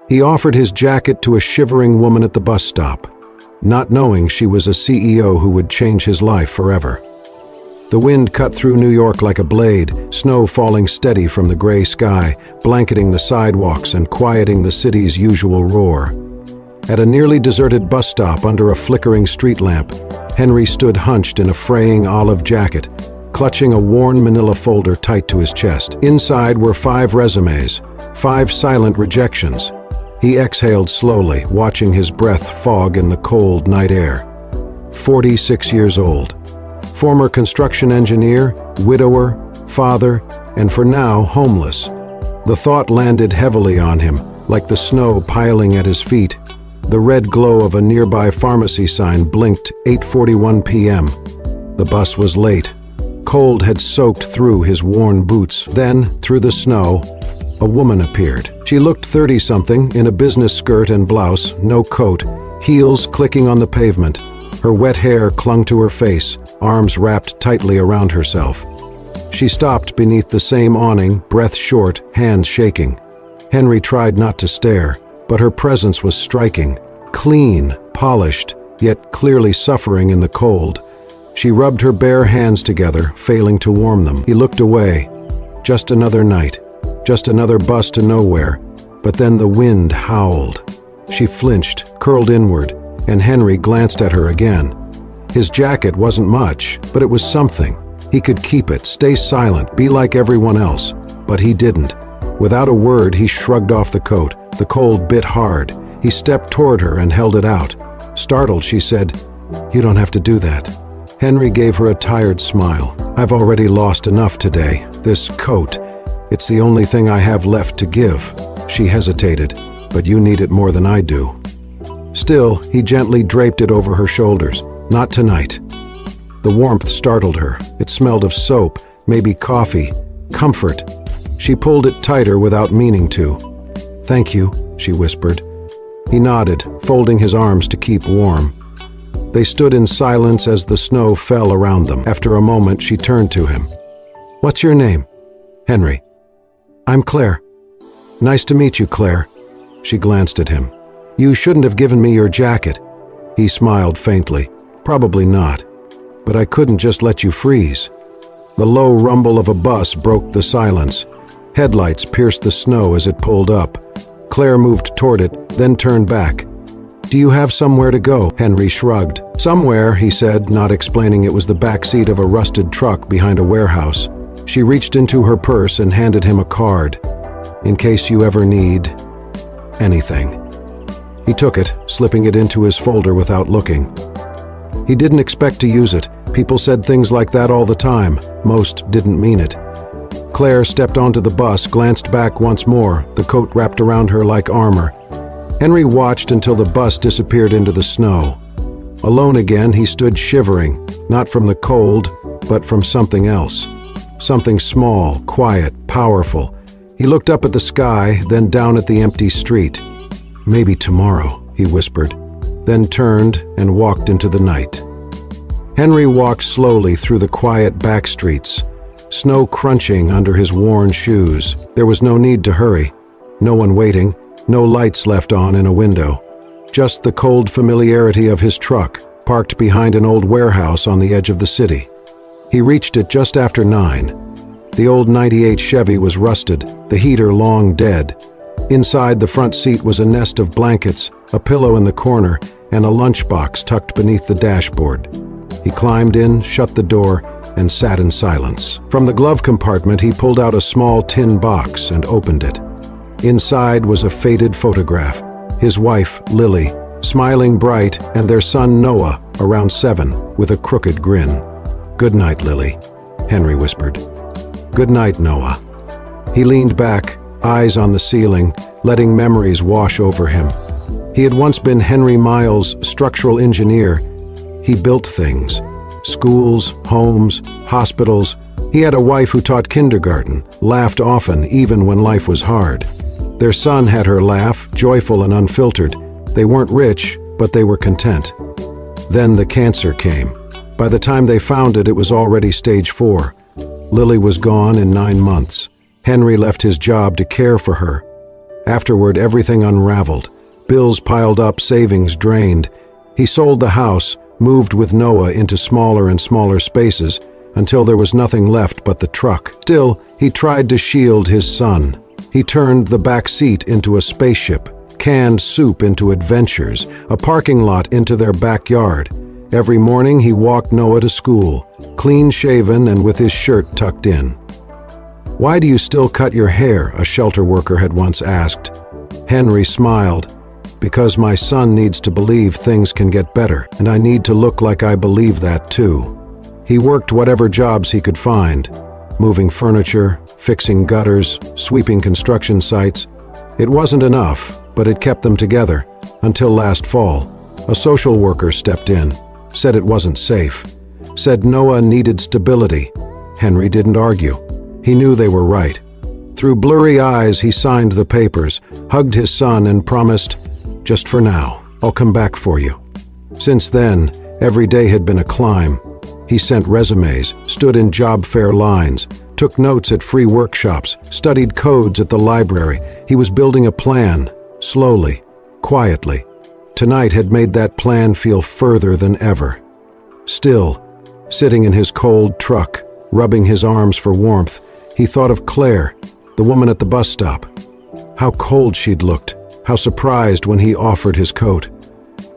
He offered his jacket to a shivering woman at the bus stop, not knowing she was a CEO who would change his life forever. The wind cut through New York like a blade, snow falling steady from the gray sky, blanketing the sidewalks and quieting the city's usual roar. At a nearly deserted bus stop under a flickering street lamp, Henry stood hunched in a fraying olive jacket, clutching a worn manila folder tight to his chest. Inside were 5 resumes, 5 silent rejections. He exhaled slowly, watching his breath fog in the cold night air. 46 years old. Former construction engineer, widower, father, and for now, homeless. The thought landed heavily on him, like the snow piling at his feet. The red glow of a nearby pharmacy sign blinked 8:41 p.m. The bus was late. Cold had soaked through his worn boots. Then, through the snow, a woman appeared. She looked 30-something, in a business skirt and blouse, no coat, heels clicking on the pavement. Her wet hair clung to her face, arms wrapped tightly around herself. She stopped beneath the same awning, breath short, hands shaking. Henry tried not to stare, but her presence was striking. Clean, polished, yet clearly suffering in the cold. She rubbed her bare hands together, failing to warm them. He looked away. Just another night. Just another bus to nowhere. But then the wind howled. She flinched, curled inward, and Henry glanced at her again. His jacket wasn't much, but it was something. He could keep it, stay silent, be like everyone else. But he didn't. Without a word, he shrugged off the coat. The cold bit hard. He stepped toward her and held it out. Startled, she said, "You don't have to do that." Henry gave her a tired smile. "I've already lost enough today. This coat, it's the only thing I have left to give." She hesitated. "But you need it more than I do." Still, he gently draped it over her shoulders. "Not tonight." The warmth startled her. It smelled of soap, maybe coffee, comfort. She pulled it tighter without meaning to. "Thank you," she whispered. He nodded, folding his arms to keep warm. They stood in silence as the snow fell around them. After a moment, she turned to him. "What's your name?" "Henry." "I'm Claire." "Nice to meet you, Claire." She glanced at him. "You shouldn't have given me your jacket." He smiled faintly. "Probably not. But I couldn't just let you freeze." The low rumble of a bus broke the silence. Headlights pierced the snow as it pulled up. Claire moved toward it, then turned back. "Do you have somewhere to go?" Henry shrugged. "Somewhere," he said, not explaining it was the back seat of a rusted truck behind a warehouse. She reached into her purse and handed him a card. "In case you ever need anything." He took it, slipping it into his folder without looking. He didn't expect to use it. People said things like that all the time. Most didn't mean it. Claire stepped onto the bus, glanced back once more, the coat wrapped around her like armor. Henry watched until the bus disappeared into the snow. Alone again, he stood shivering, not from the cold, but from something else. Something small, quiet, powerful. He looked up at the sky, then down at the empty street. "Maybe tomorrow," he whispered, then turned and walked into the night. Henry walked slowly through the quiet back streets, snow crunching under his worn shoes. There was no need to hurry. No one waiting, no lights left on in a window. Just the cold familiarity of his truck, parked behind an old warehouse on the edge of the city. He reached it just after 9. The old '98 Chevy was rusted, the heater long dead. Inside the front seat was a nest of blankets, a pillow in the corner, and a lunchbox tucked beneath the dashboard. He climbed in, shut the door, and sat in silence. From the glove compartment, he pulled out a small tin box and opened it. Inside was a faded photograph. His wife, Lily, smiling bright, and their son, Noah, around 7, with a crooked grin. "Good night, Lily," Henry whispered. "Good night, Noah." He leaned back, eyes on the ceiling, letting memories wash over him. He had once been Henry Miles' structural engineer. He built things. Schools, homes, hospitals. He had a wife who taught kindergarten, laughed often even when life was hard. Their son had her laugh, joyful and unfiltered. They weren't rich, but they were content. Then the cancer came. By the time they found it, it was already stage 4. Lily was gone in 9 months. Henry left his job to care for her. Afterward, everything unraveled. Bills piled up, savings drained. He sold the house, moved with Noah into smaller and smaller spaces, until there was nothing left but the truck. Still, he tried to shield his son. He turned the back seat into a spaceship, canned soup into adventures, a parking lot into their backyard. Every morning he walked Noah to school, clean-shaven and with his shirt tucked in. "Why do you still cut your hair?" a shelter worker had once asked. Henry smiled. "Because my son needs to believe things can get better, and I need to look like I believe that too." He worked whatever jobs he could find, moving furniture, fixing gutters, sweeping construction sites. It wasn't enough, but it kept them together, until last fall. A social worker stepped in, said it wasn't safe, said Noah needed stability. Henry didn't argue. He knew they were right. Through blurry eyes, he signed the papers, hugged his son, and promised, "Just for now, I'll come back for you." Since then, every day had been a climb. He sent resumes, stood in job fair lines, took notes at free workshops, studied codes at the library. He was building a plan, slowly, quietly. Tonight had made that plan feel further than ever. Still, sitting in his cold truck, rubbing his arms for warmth, he thought of Claire, the woman at the bus stop. How cold she'd looked, how surprised when he offered his coat.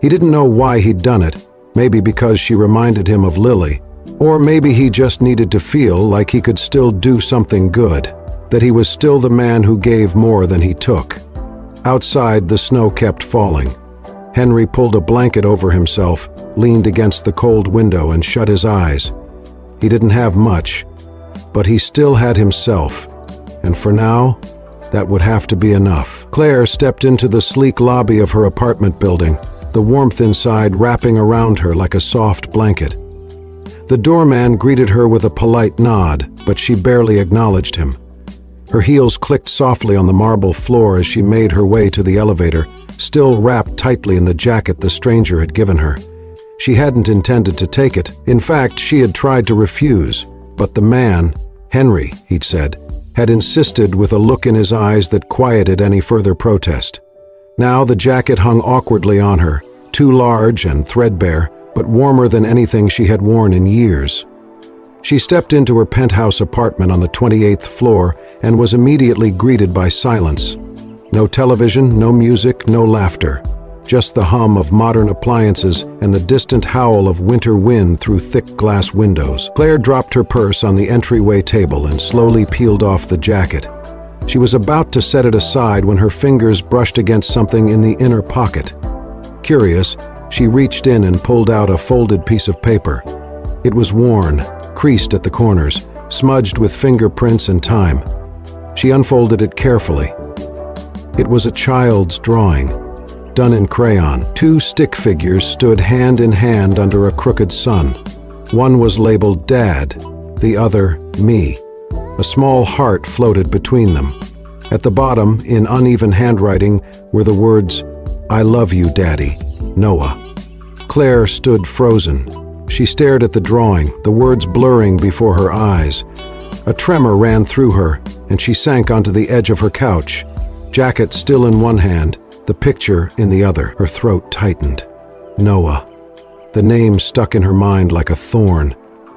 He didn't know why he'd done it, maybe because she reminded him of Lily, or maybe he just needed to feel like he could still do something good, that he was still the man who gave more than he took. Outside, the snow kept falling. Henry pulled a blanket over himself, leaned against the cold window, and shut his eyes. He didn't have much, but he still had himself, and for now, that would have to be enough. Claire stepped into the sleek lobby of her apartment building, the warmth inside wrapping around her like a soft blanket. The doorman greeted her with a polite nod, but she barely acknowledged him. Her heels clicked softly on the marble floor as she made her way to the elevator, still wrapped tightly in the jacket the stranger had given her. She hadn't intended to take it. In fact, she had tried to refuse, but the man, Henry, he'd said, had insisted with a look in his eyes that quieted any further protest. Now the jacket hung awkwardly on her, too large and threadbare, but warmer than anything she had worn in years. She stepped into her penthouse apartment on the 28th floor and was immediately greeted by silence. No television, no music, no laughter. Just the hum of modern appliances and the distant howl of winter wind through thick glass windows. Claire dropped her purse on the entryway table and slowly peeled off the jacket. She was about to set it aside when her fingers brushed against something in the inner pocket. Curious, she reached in and pulled out a folded piece of paper. It was worn, creased at the corners, smudged with fingerprints and time. She unfolded it carefully. It was a child's drawing, done in crayon. Two stick figures stood hand in hand under a crooked sun. One was labeled Dad, the other Me. A small heart floated between them. At the bottom, in uneven handwriting, were the words, "I love you, Daddy, Noah." Claire stood frozen. She stared at the drawing, the words blurring before her eyes. A tremor ran through her, and she sank onto the edge of her couch, jacket still in one hand, the picture in the other. Her throat tightened. Noah. The name stuck in her mind like a thorn.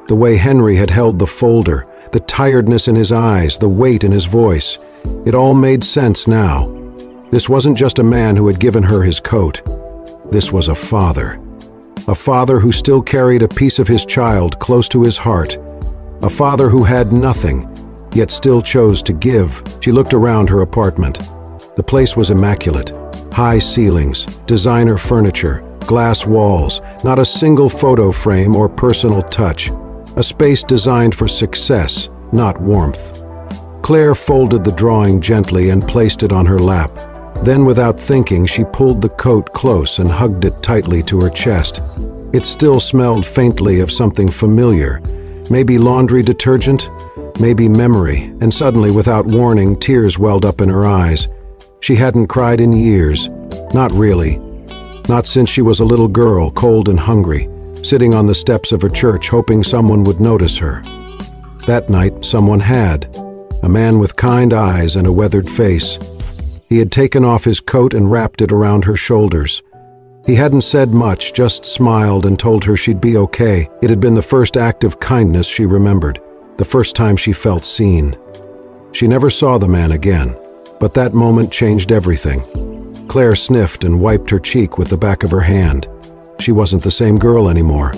The way Henry had held the folder, the tiredness in his eyes, the weight in his voice. It all made sense now. This wasn't just a man who had given her his coat. This was a father. A father who still carried a piece of his child close to his heart. A father who had nothing, yet still chose to give. She looked around her apartment. The place was immaculate. High ceilings, designer furniture, glass walls, not a single photo frame or personal touch. A space designed for success, not warmth. Claire folded the drawing gently and placed it on her lap. Then, without thinking, she pulled the coat close and hugged it tightly to her chest. It still smelled faintly of something familiar. Maybe laundry detergent, maybe memory, and suddenly, without warning, tears welled up in her eyes. She hadn't cried in years. Not really. Not since she was a little girl, cold and hungry, sitting on the steps of her church hoping someone would notice her. That night, someone had. A man with kind eyes and a weathered face. He had taken off his coat and wrapped it around her shoulders. He hadn't said much, just smiled and told her she'd be okay. It had been the first act of kindness she remembered, the first time she felt seen. She never saw the man again, but that moment changed everything. Claire sniffed and wiped her cheek with the back of her hand. She wasn't the same girl anymore.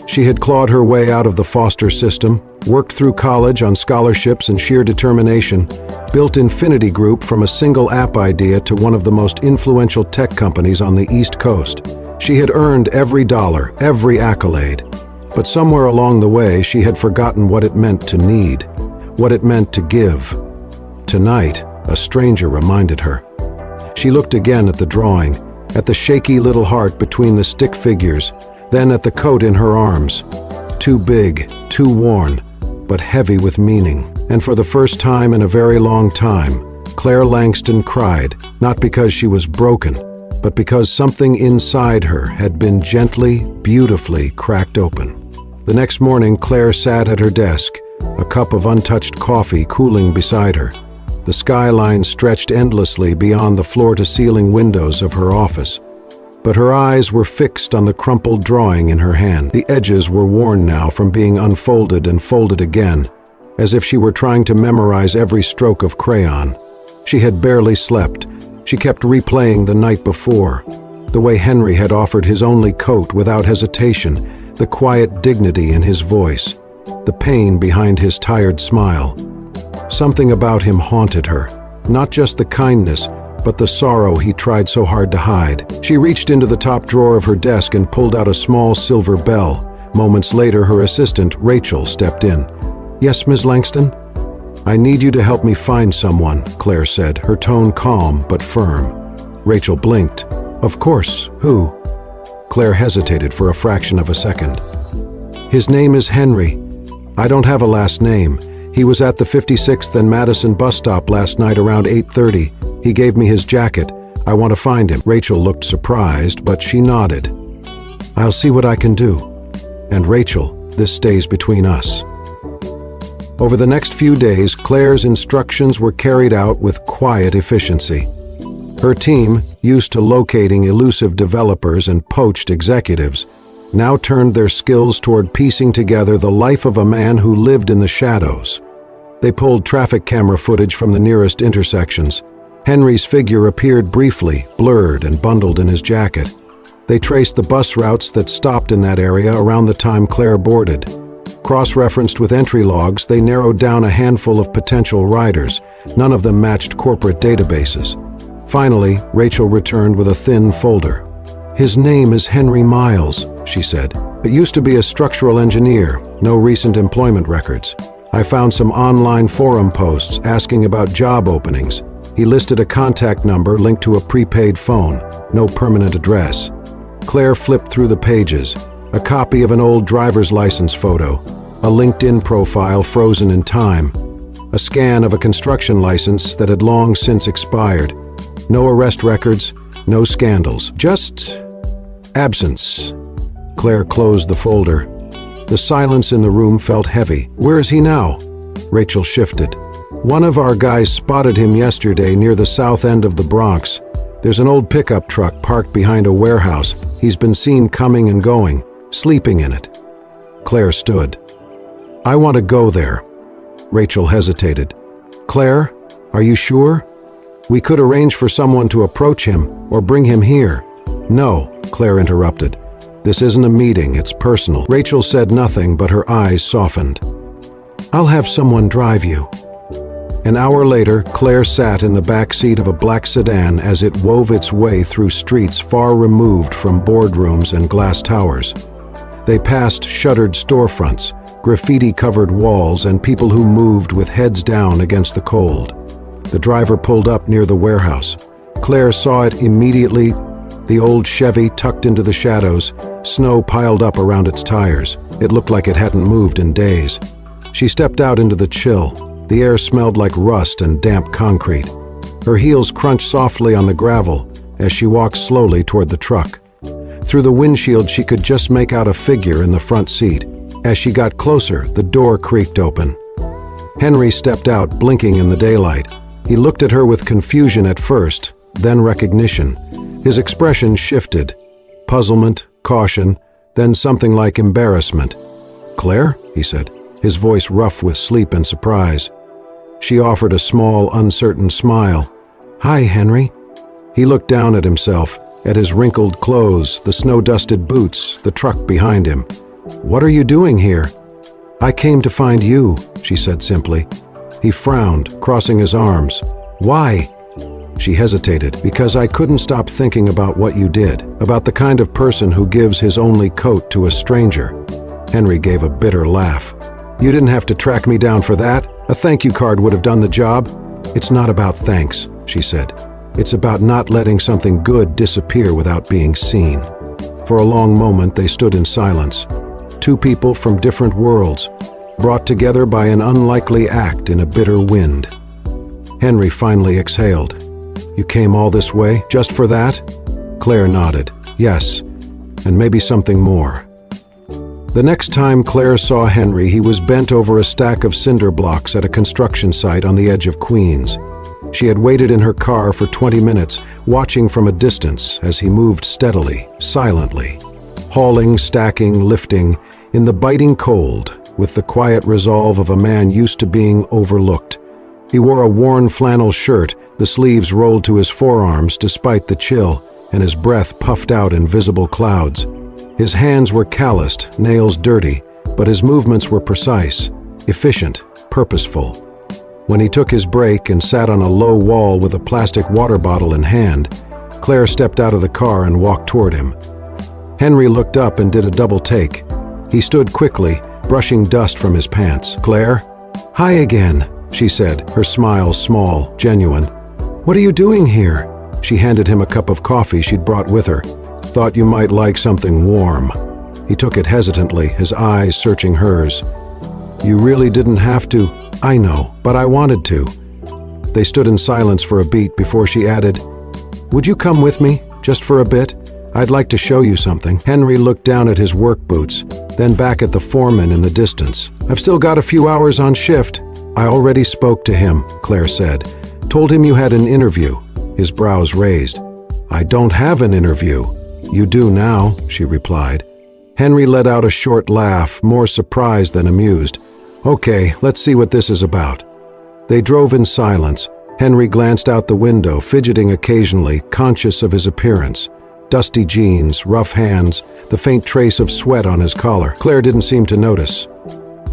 She had clawed her way out of the foster system, worked through college on scholarships and sheer determination, built Infinity Group from a single app idea to one of the most influential tech companies on the East Coast. She had earned every dollar, every accolade. But somewhere along the way, she had forgotten what it meant to need, what it meant to give. Tonight, a stranger reminded her. She looked again at the drawing, at the shaky little heart between the stick figures, then at the coat in her arms. Too big, too worn, but heavy with meaning. And for the first time in a very long time, Claire Langston cried, not because she was broken, but because something inside her had been gently, beautifully cracked open. The next morning, Claire sat at her desk, a cup of untouched coffee cooling beside her. The skyline stretched endlessly beyond the floor-to-ceiling windows of her office. But her eyes were fixed on the crumpled drawing in her hand. The edges were worn now from being unfolded and folded again, as if she were trying to memorize every stroke of crayon. She had barely slept. She kept replaying the night before, the way Henry had offered his only coat without hesitation, the quiet dignity in his voice, the pain behind his tired smile. Something about him haunted her, not just the kindness, but the sorrow he tried so hard to hide. She reached into the top drawer of her desk and pulled out a small silver bell. Moments later, her assistant, Rachel, stepped in. "Yes, Ms. Langston?" "I need you to help me find someone," Claire said, her tone calm but firm. Rachel blinked. "Of course. Who?" Claire hesitated for a fraction of a second. "His name is Henry. I don't have a last name. He was at the 56th and Madison bus stop last night around 8:30. He gave me his jacket. I want to find him." Rachel looked surprised, but she nodded. "I'll see what I can do. And Rachel, this stays between us." Over the next few days, Claire's instructions were carried out with quiet efficiency. Her team, used to locating elusive developers and poached executives, now turned their skills toward piecing together the life of a man who lived in the shadows. They pulled traffic camera footage from the nearest intersections. Henry's figure appeared briefly, blurred and bundled in his jacket. They traced the bus routes that stopped in that area around the time Claire boarded. Cross-referenced with entry logs, they narrowed down a handful of potential riders. None of them matched corporate databases. Finally, Rachel returned with a thin folder. "His name is Henry Miles," she said. "It used to be a structural engineer, no recent employment records. I found some online forum posts asking about job openings. He listed a contact number linked to a prepaid phone, no permanent address." Claire flipped through the pages. A copy of an old driver's license photo, a LinkedIn profile frozen in time, a scan of a construction license that had long since expired. No arrest records, no scandals, just absence. Claire closed the folder. The silence in the room felt heavy. "Where is he now?" Rachel shifted. "One of our guys spotted him yesterday near the south end of the Bronx. There's an old pickup truck parked behind a warehouse. He's been seen coming and going, sleeping in it." Claire stood. "I want to go there." Rachel hesitated. "Claire, are you sure? We could arrange for someone to approach him or bring him here." "No," Claire interrupted. "This isn't a meeting, it's personal." Rachel said nothing, but her eyes softened. "I'll have someone drive you." An hour later, Claire sat in the back seat of a black sedan as it wove its way through streets far removed from boardrooms and glass towers. They passed shuttered storefronts, graffiti-covered walls, and people who moved with heads down against the cold. The driver pulled up near the warehouse. Claire saw it immediately. The old Chevy tucked into the shadows, snow piled up around its tires. It looked like it hadn't moved in days. She stepped out into the chill. The air smelled like rust and damp concrete. Her heels crunched softly on the gravel as she walked slowly toward the truck. Through the windshield, she could just make out a figure in the front seat. As she got closer, the door creaked open. Henry stepped out, blinking in the daylight. He looked at her with confusion at first, then recognition. His expression shifted. Puzzlement, caution, then something like embarrassment. "Claire?" he said, his voice rough with sleep and surprise. She offered a small, uncertain smile. "Hi, Henry." He looked down at himself, at his wrinkled clothes, the snow-dusted boots, the truck behind him. "What are you doing here?" "I came to find you," she said simply. He frowned, crossing his arms. "Why?" She hesitated. "Because I couldn't stop thinking about what you did, about the kind of person who gives his only coat to a stranger." Henry gave a bitter laugh. "You didn't have to track me down for that. A thank you card would have done the job." "It's not about thanks," she said. "It's about not letting something good disappear without being seen." For a long moment they stood in silence. Two people from different worlds, brought together by an unlikely act in a bitter wind. Henry finally exhaled. "You came all this way, just for that?" Claire nodded. "Yes, and maybe something more." The next time Claire saw Henry, he was bent over a stack of cinder blocks at a construction site on the edge of Queens. She had waited in her car for 20 minutes, watching from a distance as he moved steadily, silently, hauling, stacking, lifting, in the biting cold, with the quiet resolve of a man used to being overlooked. He wore a worn flannel shirt, the sleeves rolled to his forearms despite the chill, and his breath puffed out in visible clouds. His hands were calloused, nails dirty, but his movements were precise, efficient, purposeful. When he took his break and sat on a low wall with a plastic water bottle in hand, Claire stepped out of the car and walked toward him. Henry looked up and did a double take. He stood quickly, brushing dust from his pants. "Claire?" "Hi again," she said, her smile small, genuine. "What are you doing here?" She handed him a cup of coffee she'd brought with her. "Thought you might like something warm." He took it hesitantly, his eyes searching hers. "You really didn't have to." "I know, but I wanted to." They stood in silence for a beat before she added, "Would you come with me, just for a bit? I'd like to show you something." Henry looked down at his work boots, then back at the foreman in the distance. "I've still got a few hours on shift." "I already spoke to him," Claire said. "Told him you had an interview." His brows raised. "I don't have an interview." "You do now," she replied. Henry let out a short laugh, more surprised than amused. "Okay, let's see what this is about." They drove in silence. Henry glanced out the window, fidgeting occasionally, conscious of his appearance. Dusty jeans, rough hands, the faint trace of sweat on his collar. Claire didn't seem to notice.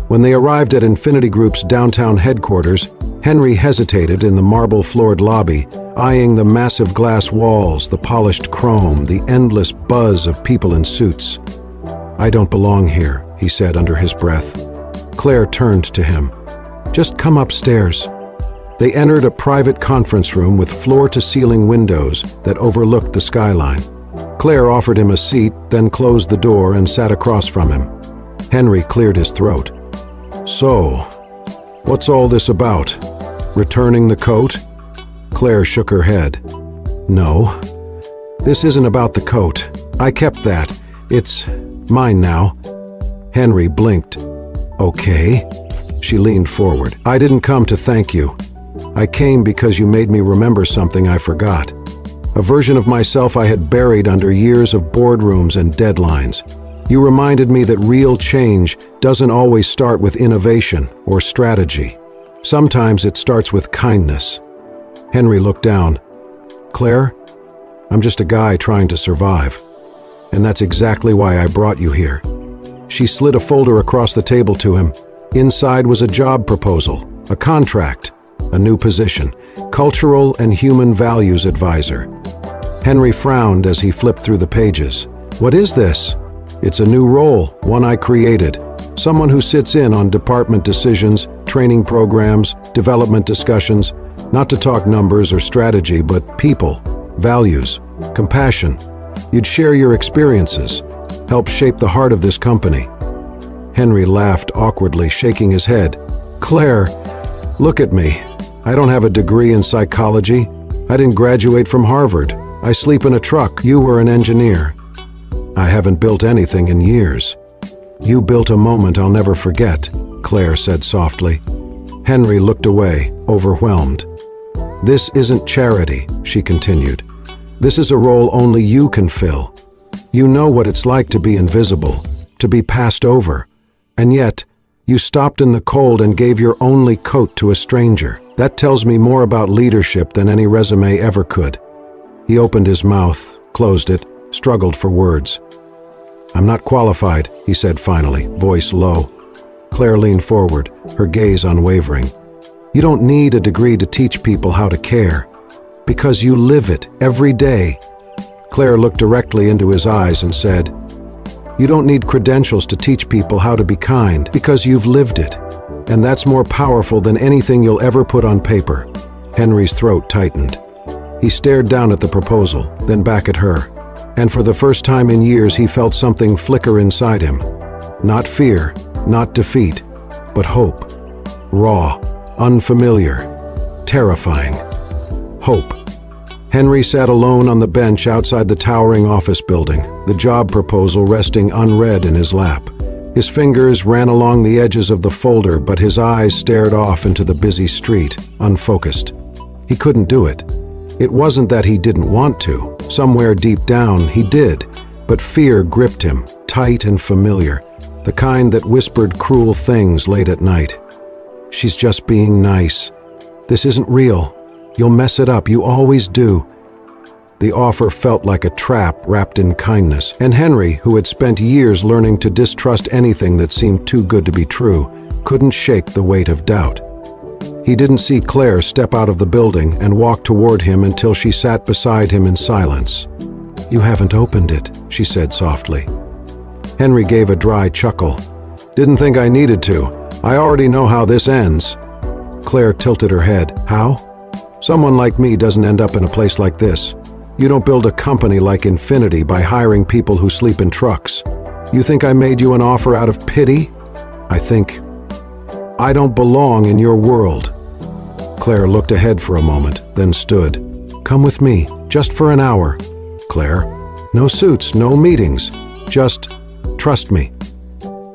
When they arrived at Infinity Group's downtown headquarters, Henry hesitated in the marble-floored lobby, eyeing the massive glass walls, the polished chrome, the endless buzz of people in suits. "I don't belong here," he said under his breath. Claire turned to him. "Just come upstairs." They entered a private conference room with floor-to-ceiling windows that overlooked the skyline. Claire offered him a seat, then closed the door and sat across from him. Henry cleared his throat. "So, what's all this about? Returning the coat?" Claire shook her head. "No, this isn't about the coat. I kept that. It's mine now." Henry blinked. "Okay." She leaned forward. "I didn't come to thank you. I came because you made me remember something I forgot. A version of myself I had buried under years of boardrooms and deadlines. You reminded me that real change doesn't always start with innovation or strategy. Sometimes it starts with kindness." Henry looked down. "Claire, I'm just a guy trying to survive. And that's exactly why I brought you here." She slid a folder across the table to him. Inside was a job proposal, a contract, a new position, Cultural and Human Values Advisor. Henry frowned as he flipped through the pages. "What is this?" "It's a new role, one I created. Someone who sits in on department decisions, training programs, development discussions, not to talk numbers or strategy, but people, values, compassion. You'd share your experiences, help shape the heart of this company." Henry laughed awkwardly, shaking his head. "Claire, look at me. I don't have a degree in psychology. I didn't graduate from Harvard. I sleep in a truck. You were an engineer. I haven't built anything in years." "You built a moment I'll never forget," Claire said softly. Henry looked away, overwhelmed. "This isn't charity," she continued. "This is a role only you can fill. You know what it's like to be invisible, to be passed over, and yet you stopped in the cold and gave your only coat to a stranger. That tells me more about leadership than any resume ever could." He opened his mouth, closed it, struggled for words. "I'm not qualified," he said finally, voice low. Claire leaned forward, her gaze unwavering. "You don't need a degree to teach people how to care, because you live it every day." Claire looked directly into his eyes and said, "You don't need credentials to teach people how to be kind, because you've lived it. And that's more powerful than anything you'll ever put on paper." Henry's throat tightened. He stared down at the proposal, then back at her. And for the first time in years, he felt something flicker inside him. Not fear, not defeat, but hope. Raw, unfamiliar, terrifying. Hope. Henry sat alone on the bench outside the towering office building, the job proposal resting unread in his lap. His fingers ran along the edges of the folder, but his eyes stared off into the busy street, unfocused. He couldn't do it. It wasn't that he didn't want to. Somewhere deep down, he did. But fear gripped him, tight and familiar, the kind that whispered cruel things late at night. "She's just being nice. This isn't real. You'll mess it up. You always do." The offer felt like a trap wrapped in kindness, and Henry, who had spent years learning to distrust anything that seemed too good to be true, couldn't shake the weight of doubt. He didn't see Claire step out of the building and walk toward him until she sat beside him in silence. "You haven't opened it," she said softly. Henry gave a dry chuckle. "Didn't think I needed to. I already know how this ends." Claire tilted her head. "How?" "Someone like me doesn't end up in a place like this. You don't build a company like Infinity by hiring people who sleep in trucks. You think I made you an offer out of pity? I think I don't belong in your world." Claire looked ahead for a moment, then stood. "Come with me, just for an hour." "Claire, no suits, no meetings. Just trust me."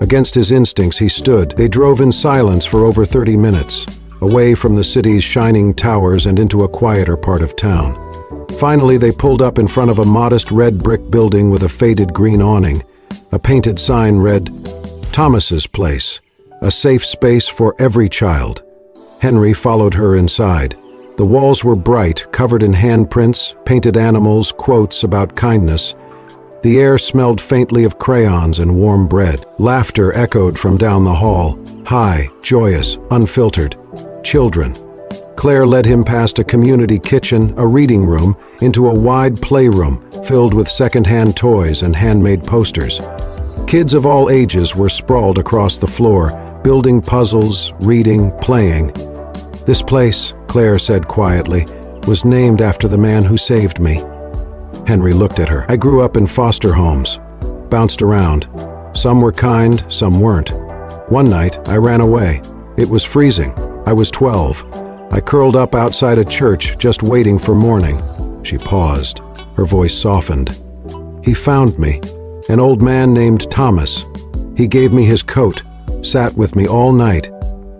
Against his instincts, he stood. They drove in silence for over 30 minutes, away from the city's shining towers and into a quieter part of town. Finally, they pulled up in front of a modest red brick building with a faded green awning. A painted sign read, "Thomas's Place, a safe space for every child." Henry followed her inside. The walls were bright, covered in handprints, painted animals, quotes about kindness. The air smelled faintly of crayons and warm bread. Laughter echoed from down the hall, high, joyous, unfiltered. Children. Claire led him past a community kitchen, a reading room, into a wide playroom filled with second-hand toys and handmade posters. Kids of all ages were sprawled across the floor, building puzzles, reading, playing. "This place," Claire said quietly, "was named after the man who saved me." Henry looked at her. "I grew up in foster homes, bounced around. Some were kind, some weren't. One night, I ran away. It was freezing. I was 12. I curled up outside a church, just waiting for morning." She paused. Her voice softened. "He found me. An old man named Thomas. He gave me his coat, sat with me all night.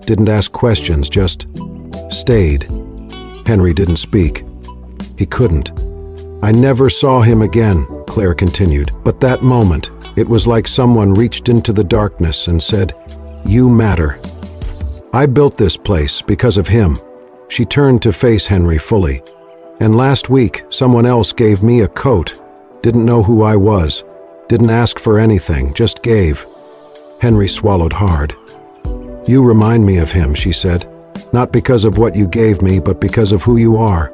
Didn't ask questions, just stayed." Henry didn't speak. He couldn't. "I never saw him again," Claire continued. "But that moment, it was like someone reached into the darkness and said, 'You matter.' I built this place because of him." She turned to face Henry fully. "And last week, someone else gave me a coat. Didn't know who I was. Didn't ask for anything, just gave." Henry swallowed hard. "You remind me of him," she said. "Not because of what you gave me, but because of who you are."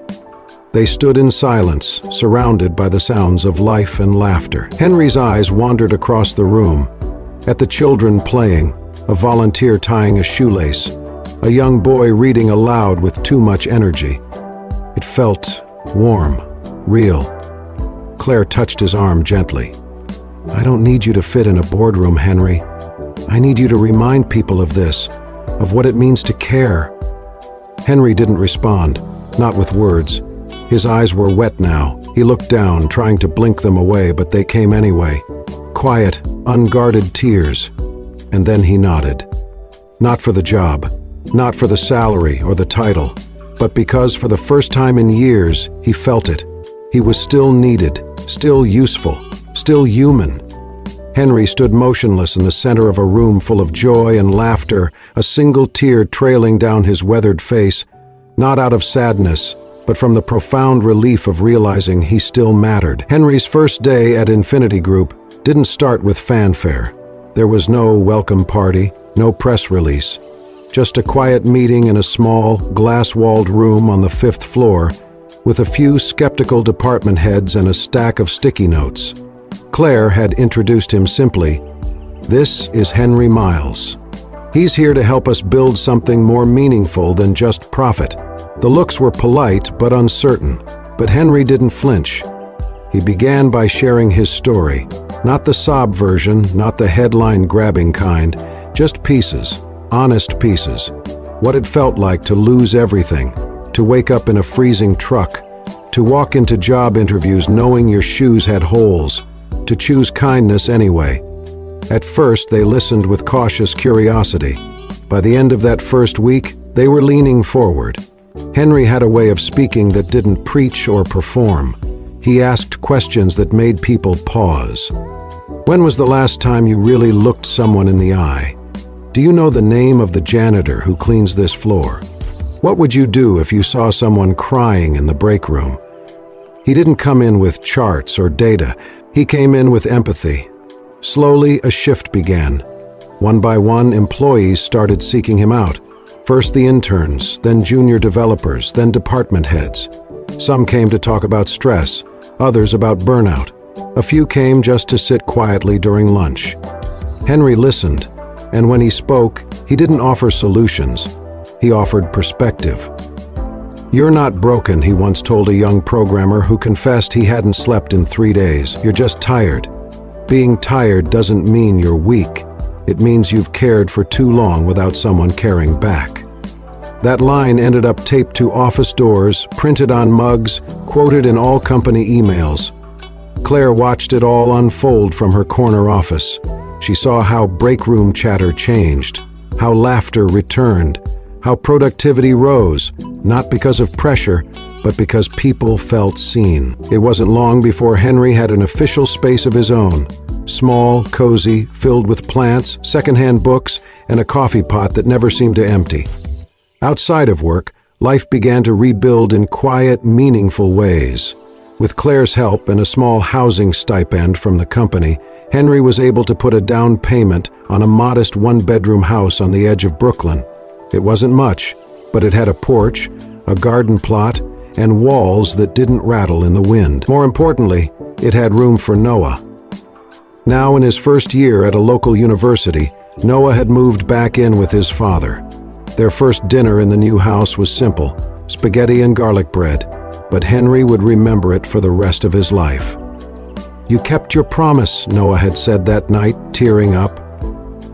They stood in silence, surrounded by the sounds of life and laughter. Henry's eyes wandered across the room, at the children playing, a volunteer tying a shoelace, a young boy reading aloud with too much energy. It felt warm, real. Claire touched his arm gently. "I don't need you to fit in a boardroom, Henry. I need you to remind people of this, of what it means to care." Henry didn't respond, not with words. His eyes were wet now. He looked down, trying to blink them away, but they came anyway. Quiet, unguarded tears. And then he nodded. Not for the job, not for the salary or the title, but because for the first time in years, he felt it. He was still needed, still useful, still human. Henry stood motionless in the center of a room full of joy and laughter, a single tear trailing down his weathered face, not out of sadness, but from the profound relief of realizing he still mattered. Henry's first day at Infinity Group didn't start with fanfare. There was no welcome party, no press release. Just a quiet meeting in a small, glass-walled room on the 5th floor, with a few skeptical department heads and a stack of sticky notes. Claire had introduced him simply. "This is Henry Miles. He's here to help us build something more meaningful than just profit." The looks were polite but uncertain, but Henry didn't flinch. He began by sharing his story, not the sob version, not the headline-grabbing kind, just pieces, honest pieces. What it felt like to lose everything, to wake up in a freezing truck, to walk into job interviews knowing your shoes had holes, to choose kindness anyway. At first, they listened with cautious curiosity. By the end of that first week, they were leaning forward. Henry had a way of speaking that didn't preach or perform. He asked questions that made people pause. "When was the last time you really looked someone in the eye? Do you know the name of the janitor who cleans this floor? What would you do if you saw someone crying in the break room?" He didn't come in with charts or data. He came in with empathy. Slowly, a shift began. One by one, employees started seeking him out. First the interns, then junior developers, then department heads. Some came to talk about stress, others about burnout. A few came just to sit quietly during lunch. Henry listened, and when he spoke, he didn't offer solutions. He offered perspective. "You're not broken," he once told a young programmer who confessed he hadn't slept in 3 days. "You're just tired. Being tired doesn't mean you're weak. It means you've cared for too long without someone caring back." That line ended up taped to office doors, printed on mugs, quoted in all company emails. Claire watched it all unfold from her corner office. She saw how break room chatter changed, how laughter returned, how productivity rose, not because of pressure, but because people felt seen. It wasn't long before Henry had an official space of his own. Small, cozy, filled with plants, secondhand books, and a coffee pot that never seemed to empty. Outside of work, life began to rebuild in quiet, meaningful ways. With Claire's help and a small housing stipend from the company, Henry was able to put a down payment on a modest one-bedroom house on the edge of Brooklyn. It wasn't much, but it had a porch, a garden plot, and walls that didn't rattle in the wind. More importantly, it had room for Noah. Now in his first year at a local university, Noah had moved back in with his father. Their first dinner in the new house was simple, spaghetti and garlic bread, but Henry would remember it for the rest of his life. "You kept your promise," Noah had said that night, tearing up.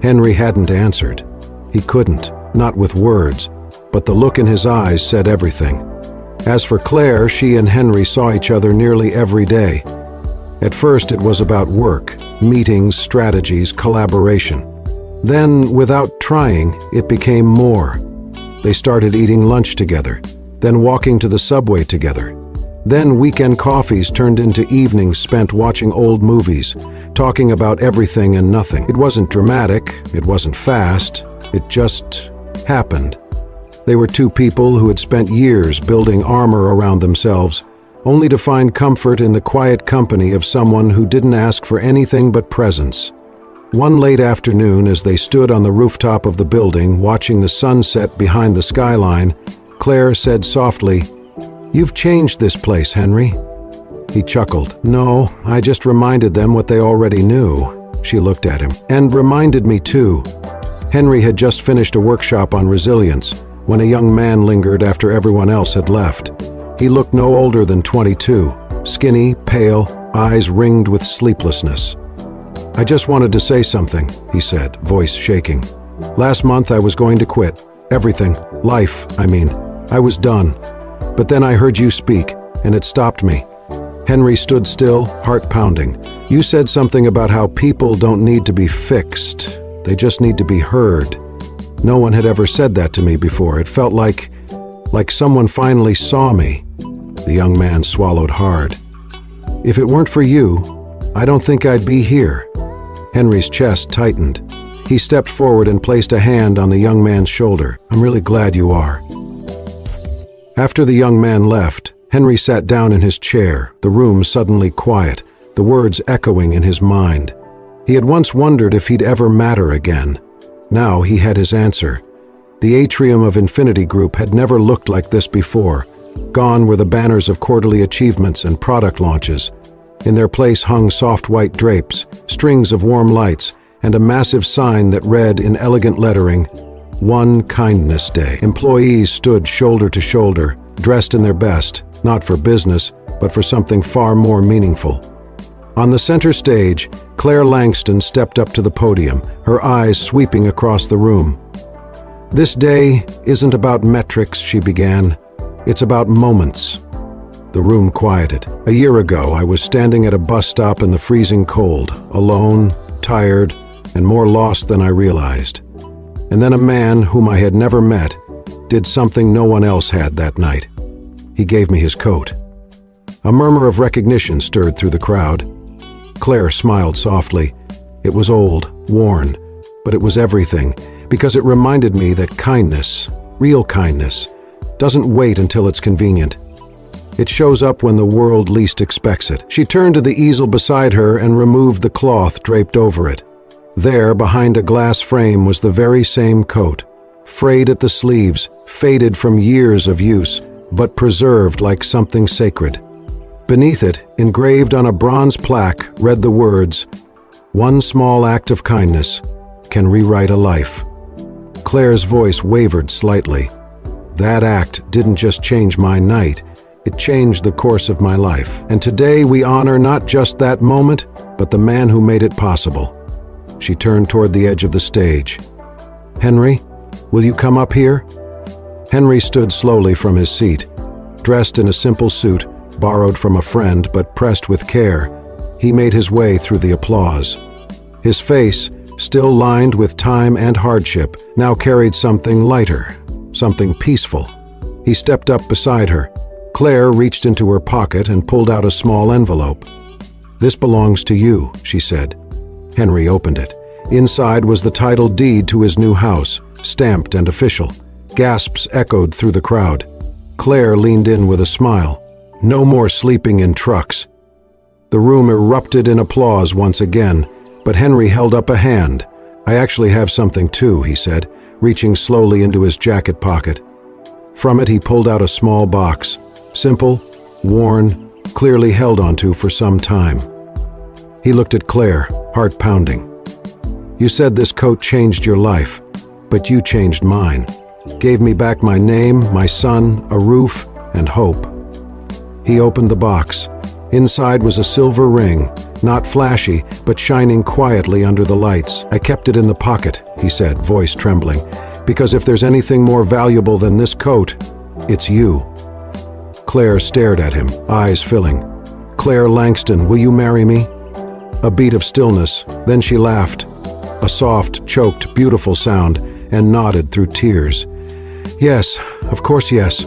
Henry hadn't answered. He couldn't, not with words, but the look in his eyes said everything. As for Claire, she and Henry saw each other nearly every day. At first it was about work, meetings, strategies, collaboration. Then, without trying, it became more. They started eating lunch together, then walking to the subway together. Then weekend coffees turned into evenings spent watching old movies, talking about everything and nothing. It wasn't dramatic, it wasn't fast, it just happened. They were two people who had spent years building armor around themselves, only to find comfort in the quiet company of someone who didn't ask for anything but presence. One late afternoon, as they stood on the rooftop of the building, watching the sunset behind the skyline, Claire said softly, "You've changed this place, Henry." He chuckled. "No, I just reminded them what they already knew." She looked at him. "And reminded me too." Henry had just finished a workshop on resilience when a young man lingered after everyone else had left. He looked no older than 22, skinny, pale, eyes ringed with sleeplessness. "I just wanted to say something," he said, voice shaking. "Last month I was going to quit. Everything. Life, I mean. I was done. But then I heard you speak, and it stopped me." Henry stood still, heart pounding. "You said something about how people don't need to be fixed. They just need to be heard." No one had ever said that to me before. It felt like like someone finally saw me. The young man swallowed hard. If it weren't for you, I don't think I'd be here. Henry's chest tightened. He stepped forward and placed a hand on the young man's shoulder. I'm really glad you are. After the young man left, Henry sat down in his chair, the room suddenly quiet, the words echoing in his mind. He had once wondered if he'd ever matter again. Now he had his answer. The atrium of Infinity Group had never looked like this before. Gone were the banners of quarterly achievements and product launches. In their place hung soft white drapes, strings of warm lights, and a massive sign that read in elegant lettering, One Kindness Day. Employees stood shoulder to shoulder, dressed in their best, not for business, but for something far more meaningful. On the center stage, Claire Langston stepped up to the podium, her eyes sweeping across the room. This day isn't about metrics, she began. It's about moments. The room quieted. A year ago, I was standing at a bus stop in the freezing cold, alone, tired, and more lost than I realized. And then a man whom I had never met did something no one else had that night. He gave me his coat. A murmur of recognition stirred through the crowd. Claire smiled softly. It was old, worn, but it was everything, because it reminded me that kindness, real kindness, doesn't wait until it's convenient. It shows up when the world least expects it. She turned to the easel beside her and removed the cloth draped over it. There, behind a glass frame, was the very same coat, frayed at the sleeves, faded from years of use, but preserved like something sacred. Beneath it, engraved on a bronze plaque, read the words, One small act of kindness can rewrite a life. Claire's voice wavered slightly. That act didn't just change my night, it changed the course of my life. And today we honor not just that moment, but the man who made it possible. She turned toward the edge of the stage. Henry, will you come up here? Henry stood slowly from his seat. Dressed in a simple suit, borrowed from a friend but pressed with care, he made his way through the applause. His face, still lined with time and hardship, now carried something lighter, something peaceful. He stepped up beside her. Claire reached into her pocket and pulled out a small envelope. This belongs to you, she said. Henry opened it. Inside was the title deed to his new house, stamped and official. Gasps echoed through the crowd. Claire leaned in with a smile. No more sleeping in trucks. The room erupted in applause once again, but Henry held up a hand. I actually have something too, he said, reaching slowly into his jacket pocket. From it he pulled out a small box, simple, worn, clearly held onto for some time. He looked at Claire, heart pounding. You said this coat changed your life, but you changed mine. Gave me back my name, my son, a roof, and hope. He opened the box. Inside was a silver ring, not flashy, but shining quietly under the lights. I kept it in the pocket, he said, voice trembling, because if there's anything more valuable than this coat, it's you. Claire stared at him, eyes filling. Claire Langston, will you marry me? A beat of stillness, then she laughed. A soft, choked, beautiful sound, and nodded through tears. Yes, of course yes.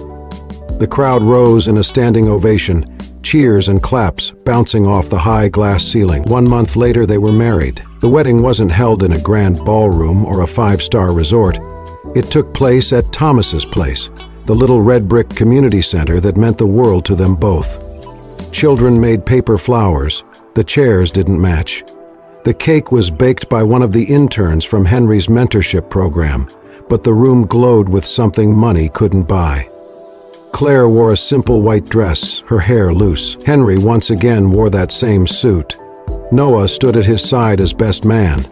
The crowd rose in a standing ovation, cheers and claps bouncing off the high glass ceiling. 1 month later they were married. The wedding wasn't held in a grand ballroom or a five-star resort. It took place at Thomas's place, the little red brick community center that meant the world to them both. Children made paper flowers. The chairs didn't match. The cake was baked by one of the interns from Henry's mentorship program, but the room glowed with something money couldn't buy. Claire wore a simple white dress, her hair loose. Henry once again wore that same suit. Noah stood at his side as best man.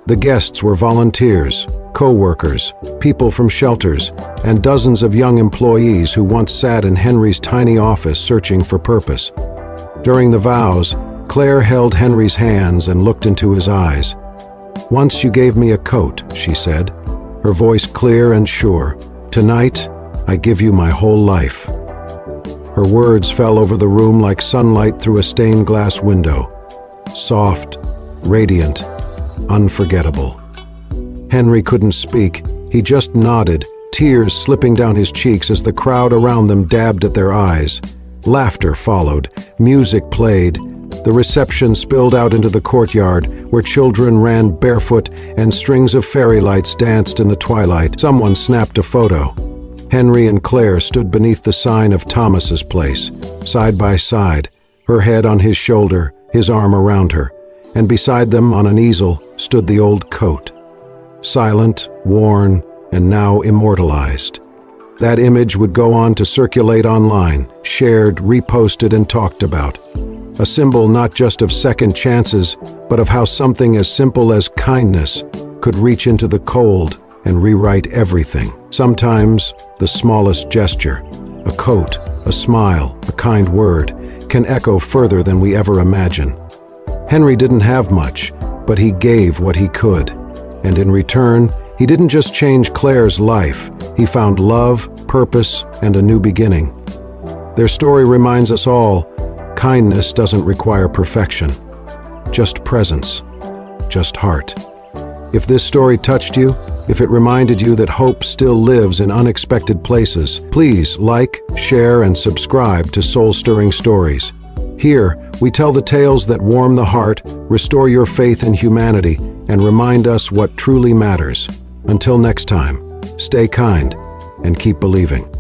The guests were volunteers, co-workers, people from shelters, and dozens of young employees who once sat in Henry's tiny office searching for purpose. During the vows, Claire held Henry's hands and looked into his eyes. Once you gave me a coat, she said, her voice clear and sure. Tonight, I give you my whole life. Her words fell over the room like sunlight through a stained glass window. Soft, radiant, unforgettable. Henry couldn't speak. He just nodded, tears slipping down his cheeks as the crowd around them dabbed at their eyes. Laughter followed, music played. The reception spilled out into the courtyard, where children ran barefoot and strings of fairy lights danced in the twilight. Someone snapped a photo. Henry and Claire stood beneath the sign of Thomas's place, side by side, her head on his shoulder, his arm around her, and beside them on an easel stood the old coat. Silent, worn, and now immortalized. That image would go on to circulate online, shared, reposted, and talked about. A symbol not just of second chances, but of how something as simple as kindness could reach into the cold and rewrite everything. Sometimes, the smallest gesture, a coat, a smile, a kind word, can echo further than we ever imagine. Henry didn't have much, but he gave what he could. And in return, he didn't just change Claire's life, he found love, purpose, and a new beginning. Their story reminds us all, kindness doesn't require perfection, just presence, just heart. If this story touched you, if it reminded you that hope still lives in unexpected places, please like, share, and subscribe to Soul-Stirring Stories. Here, we tell the tales that warm the heart, restore your faith in humanity, and remind us what truly matters. Until next time, stay kind and keep believing.